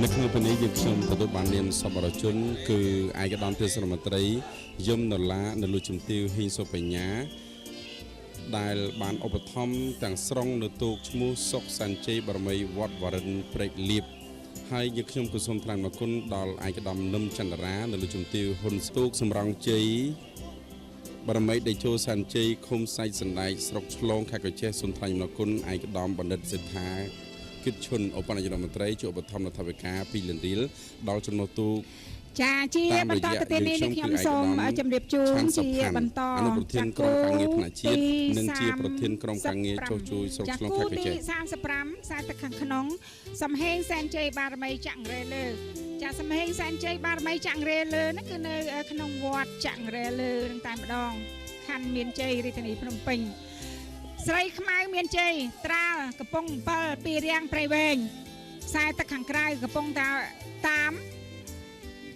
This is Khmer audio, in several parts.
នៅក្នុងពេលនេះយើងខ្ញុំទទួលបាននាមសប្បុរសជនគឺឯកឧត្តមទេសរដ្ឋមន្ត្រីយមនឡានៅលើជំទាវហ៊ីងសុបញ្ញាដែលបានឧបត្ថម្ភទាំងស្រុងនៅទូកឈ្មោះសុកសាន់ជ័យបារមីវត្តវរិនព្រែកលៀបហើយយើងខ្ញុំក៏សូមថ្លែងអំណរគុណដល់ឯកឧត្តមនឹមចន្ទរានៅលើជំទាវហ៊ុនទូកសម្រងជ័យបារមីដេជោសាន់ជ័យឃុំសាច់សណ្ដែកស្រុកឆ្លងខេត្តកោះចេះសូមថ្លែងអំណរគុណឯកឧត្តមបណ្ឌិតសិដ្ឋាគិតឈុនឧបនាយករដ្ឋមន្ត្រីជាឧបត្ថម្ភរដ្ឋាភិបាល2លានរៀលដល់ចំណុះទូកចាជាបន្តទៅទៀតនេះខ្ញុំសូមជម្រាបជូនជាបន្តអនុប្រធានក្រុមការងារថ្នាក់ជាតិនិងជាប្រធានក្រុមការងារចុះជួយស្រុកឆ្លងខេត្តកោះចេះ35ខ្សែទឹកខាងក្នុងសំហេងសែនជ័យបារមីចាក់រ៉េលើចាសំហេងសែនជ័យបារមីចាក់រ៉េលើហ្នឹងគឺនៅក្នុងវត្តចាក់រ៉េលើនឹងតែម្ដងខណ្ឌមានជ័យរាជធានីភ្នំពេញស្រីខ្មៅមានជ័យត្រាល់កំពង់7ពីរៀងព្រៃវែងខ្សែទឹកខាងក្រៅកំពុងតាម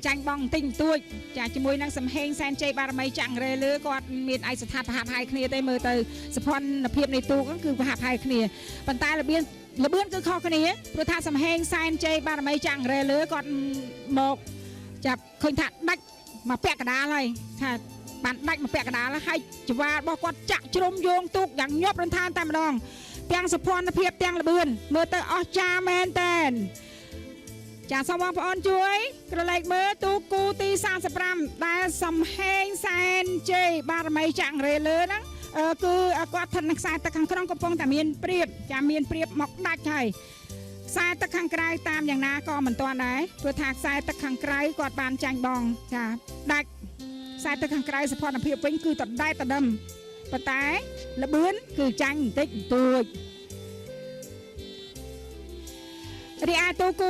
ចាញ់បងទិញទួចចាជាមួយនឹងសំហេងសែនជ័យបារមីចាក់រ៉េលើគាត់មានឯកស្ថានប្រហាប់ហើយគ្នាទេមើលទៅសភនភាពនៃទូកគឺប្រហាប់ហើយគ្នាប៉ុន្តែរបៀនគឺខុសគ្នាព្រោះថាសំហេងសែនជ័យបារមីចាក់រ៉េលើគាត់មកចាប់ឃើញថាដាច់មកពាក់កណ្ដាលហើយថាបានដាច់មកពាក់កណ្ដាលហើយច្វារបស់គាត់ចាក់ជ្រុំយោងទូកយ៉ាងញាប់រន្ធានតែម្ដងទាំងសភនភាពទាំងល្បឿនមើលទៅអស្ចារ្យមែនតែនចាសូមបងប្អូនជួយក្រឡេកមើលទូគូទី35ដែលសំហេងសែនជ័យបារមីចាក់រ៉េលើហ្នឹងគឺគាត់ស្ថិតនៅខ្សែទឹកខាងក្នុងកំពុងតែមានព្រៀបចាមានព្រៀបមកដាច់ហើយខ្សែទឹកខាងក្រៅតាមយ៉ាងណាក៏មិនទាន់ដែរព្រោះថាខ្សែទឹកខាងក្រៅគាត់បានចាញ់បងចាដាច់ខ្សែទឹកខាងក្រៅសភនភាពវិញគឺតដែតតដឹមប៉ុន្តែល្បឿនគឺចាញ់បន្តិចបន្តួចរីឯទូគូ